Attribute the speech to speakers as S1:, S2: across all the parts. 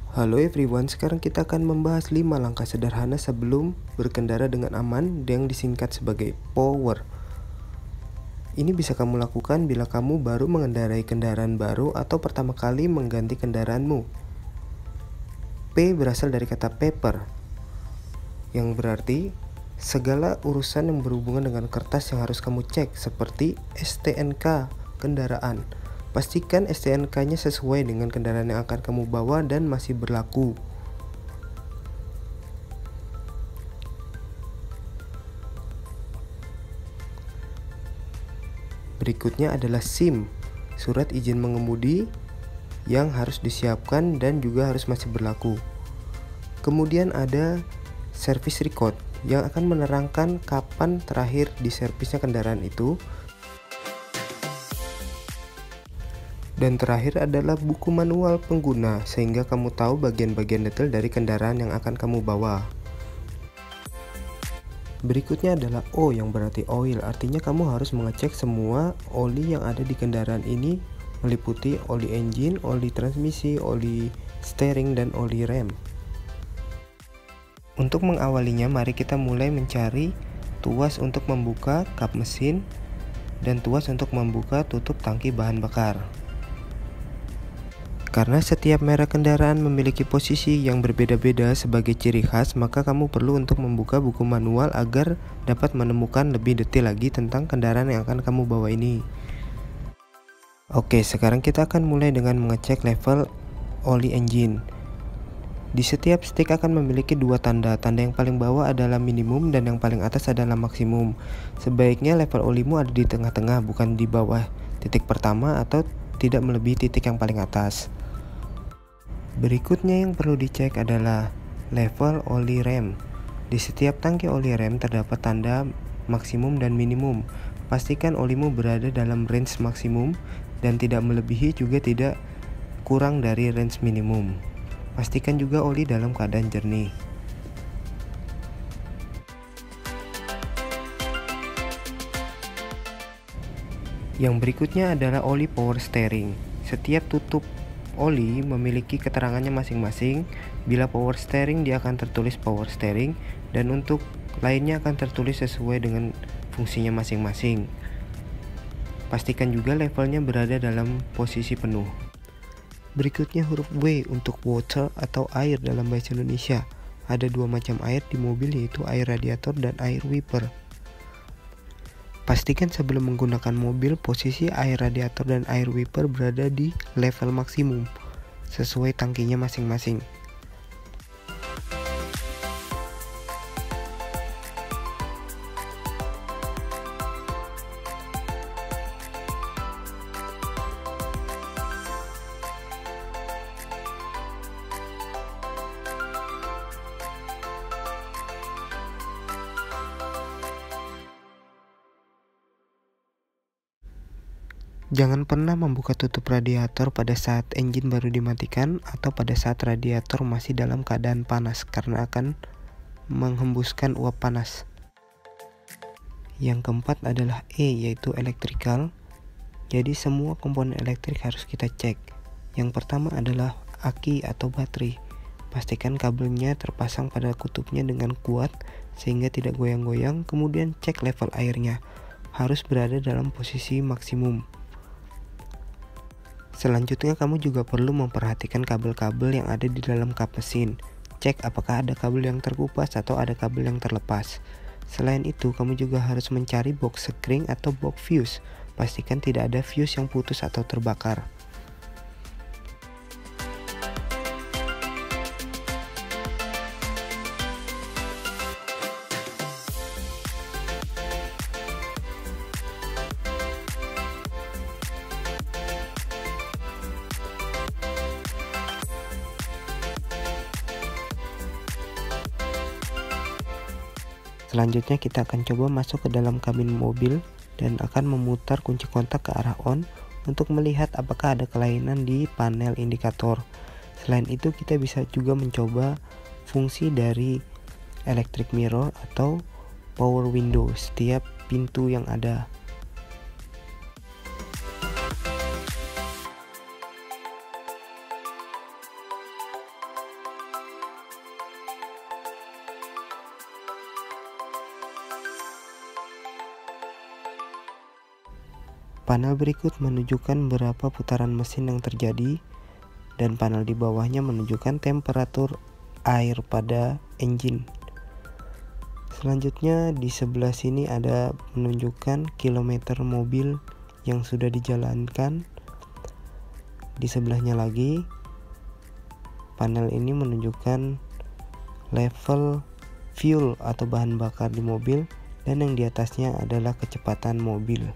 S1: Halo everyone, sekarang kita akan membahas 5 langkah sederhana sebelum berkendara dengan aman yang disingkat sebagai POWER. Ini bisa kamu lakukan bila kamu baru mengendarai kendaraan baru atau pertama kali mengganti kendaraanmu. P berasal dari kata paper, yang berarti segala urusan yang berhubungan dengan kertas yang harus kamu cek, seperti STNK kendaraan. Pastikan STNK-nya sesuai dengan kendaraan yang akan kamu bawa dan masih berlaku. Berikutnya adalah SIM, surat izin mengemudi yang harus disiapkan dan juga harus masih berlaku. Kemudian ada service record yang akan menerangkan kapan terakhir diservisnya kendaraan itu. Dan terakhir adalah buku manual pengguna, sehingga kamu tahu bagian-bagian detail dari kendaraan yang akan kamu bawa. Berikutnya adalah O yang berarti oil, artinya kamu harus mengecek semua oli yang ada di kendaraan ini, meliputi oli engine, oli transmisi, oli steering, dan oli rem. Untuk mengawalinya, mari kita mulai mencari tuas untuk membuka kap mesin dan tuas untuk membuka tutup tangki bahan bakar. Karena setiap merek kendaraan memiliki posisi yang berbeda-beda sebagai ciri khas, maka kamu perlu untuk membuka buku manual agar dapat menemukan lebih detail lagi tentang kendaraan yang akan kamu bawa ini. Oke, sekarang kita akan mulai dengan mengecek level oli engine. Di setiap stick akan memiliki dua tanda. Tanda yang paling bawah adalah minimum dan yang paling atas adalah maksimum. Sebaiknya level olimu ada di tengah-tengah, bukan di bawah titik pertama atau tidak melebihi titik yang paling atas. Berikutnya yang perlu dicek adalah level oli rem. Di setiap tangki oli rem terdapat tanda maksimum dan minimum. Pastikan olimu berada dalam range maksimum dan tidak melebihi juga tidak kurang dari range minimum. Pastikan juga oli dalam keadaan jernih. Yang berikutnya adalah oli power steering. Setiap tutup oli memiliki keterangannya masing-masing. Bila power steering, dia akan tertulis power steering, dan untuk lainnya akan tertulis sesuai dengan fungsinya masing-masing. Pastikan juga levelnya berada dalam posisi penuh. Berikutnya huruf W untuk water atau air dalam bahasa Indonesia. Ada dua macam air di mobil, yaitu air radiator dan air wiper. Pastikan sebelum menggunakan mobil, posisi air radiator dan air wiper berada di level maksimum sesuai tangkinya masing-masing. Jangan pernah membuka tutup radiator pada saat engine baru dimatikan atau pada saat radiator masih dalam keadaan panas, karena akan menghembuskan uap panas. Yang keempat adalah E, yaitu electrical. Jadi semua komponen elektrik harus kita cek. Yang pertama adalah aki atau baterai. Pastikan kabelnya terpasang pada kutubnya dengan kuat sehingga tidak goyang-goyang. Kemudian cek level airnya, harus berada dalam posisi maksimum. Selanjutnya kamu juga perlu memperhatikan kabel-kabel yang ada di dalam kap mesin. Cek apakah ada kabel yang terkupas atau ada kabel yang terlepas. Selain itu, kamu juga harus mencari box sekring atau box fuse. Pastikan tidak ada fuse yang putus atau terbakar. Selanjutnya kita akan coba masuk ke dalam kabin mobil dan akan memutar kunci kontak ke arah on untuk melihat apakah ada kelainan di panel indikator. Selain itu, kita bisa juga mencoba fungsi dari electric mirror atau power window setiap pintu yang ada. Panel berikut menunjukkan berapa putaran mesin yang terjadi, dan panel di bawahnya menunjukkan temperatur air pada engine. Selanjutnya di sebelah sini ada menunjukkan kilometer mobil yang sudah dijalankan. Di sebelahnya lagi panel ini menunjukkan level fuel atau bahan bakar di mobil, dan yang di atasnya adalah kecepatan mobil.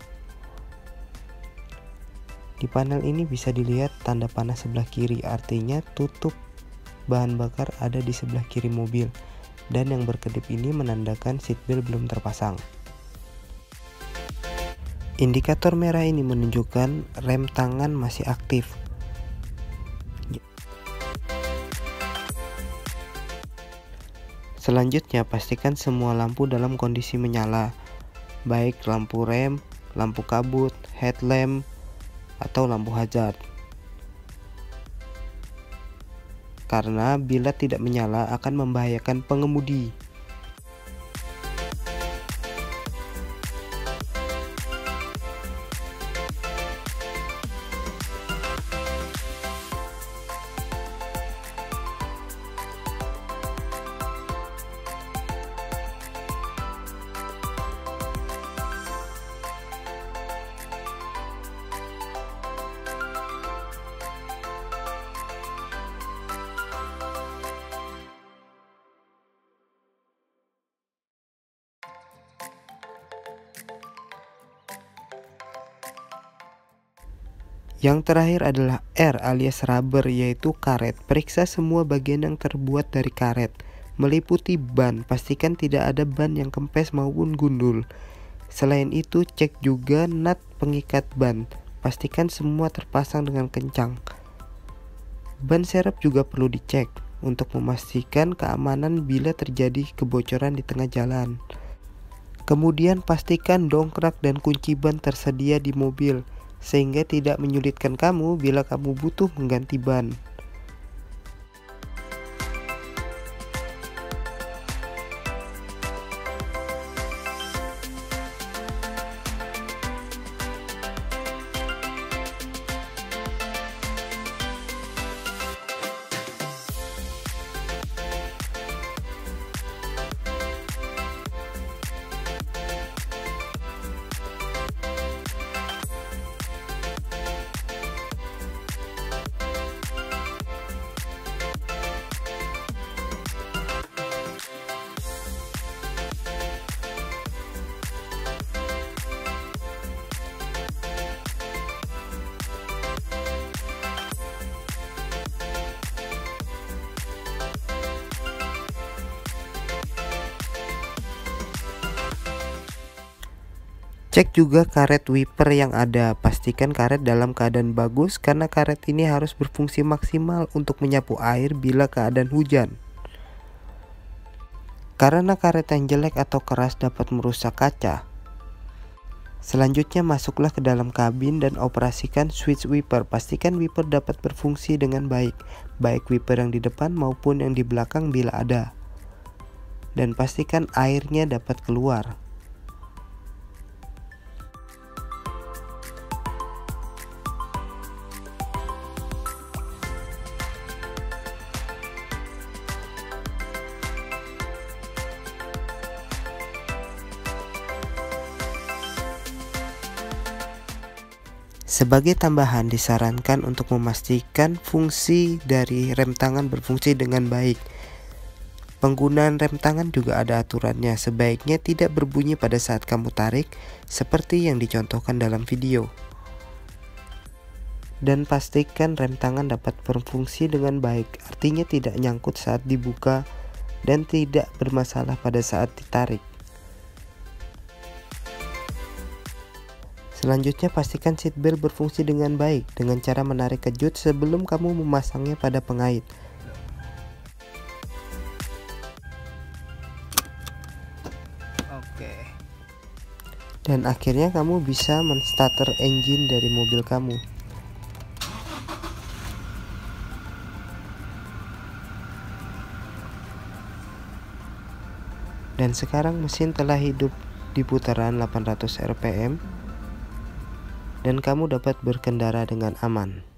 S1: Di panel ini bisa dilihat tanda panah sebelah kiri, artinya tutup bahan bakar ada di sebelah kiri mobil, dan yang berkedip ini menandakan seatbelt belum terpasang. Indikator merah ini menunjukkan rem tangan masih aktif. Selanjutnya, pastikan semua lampu dalam kondisi menyala, baik lampu rem, lampu kabut, headlamp, atau lampu hazard. Karena bila tidak menyala akan membahayakan pengemudi. Yang terakhir adalah R alias rubber, yaitu karet. Periksa semua bagian yang terbuat dari karet, meliputi ban. Pastikan tidak ada ban yang kempes maupun gundul. Selain itu, cek juga nut pengikat ban. Pastikan semua terpasang dengan kencang. Ban serep juga perlu dicek untuk memastikan keamanan bila terjadi kebocoran di tengah jalan. Kemudian pastikan dongkrak dan kunci ban tersedia di mobil, sehingga tidak menyulitkan kamu bila kamu butuh mengganti ban. Cek juga karet wiper yang ada. Pastikan karet dalam keadaan bagus karena karet ini harus berfungsi maksimal untuk menyapu air bila keadaan hujan. Karena karet yang jelek atau keras dapat merusak kaca. Selanjutnya masuklah ke dalam kabin dan operasikan switch wiper. Pastikan wiper dapat berfungsi dengan baik, baik wiper yang di depan maupun yang di belakang bila ada. Dan pastikan airnya dapat keluar. Sebagai tambahan, disarankan untuk memastikan fungsi dari rem tangan berfungsi dengan baik. Penggunaan rem tangan juga ada aturannya, sebaiknya tidak berbunyi pada saat kamu tarik, seperti yang dicontohkan dalam video. Dan pastikan rem tangan dapat berfungsi dengan baik, artinya tidak nyangkut saat dibuka dan tidak bermasalah pada saat ditarik. Selanjutnya, pastikan seatbelt berfungsi dengan baik dengan cara menarik kejut sebelum kamu memasangnya pada pengait. Oke. Dan akhirnya kamu bisa men-starter engine dari mobil kamu. Dan sekarang mesin telah hidup di putaran 800 rpm. dan kamu dapat berkendara dengan aman.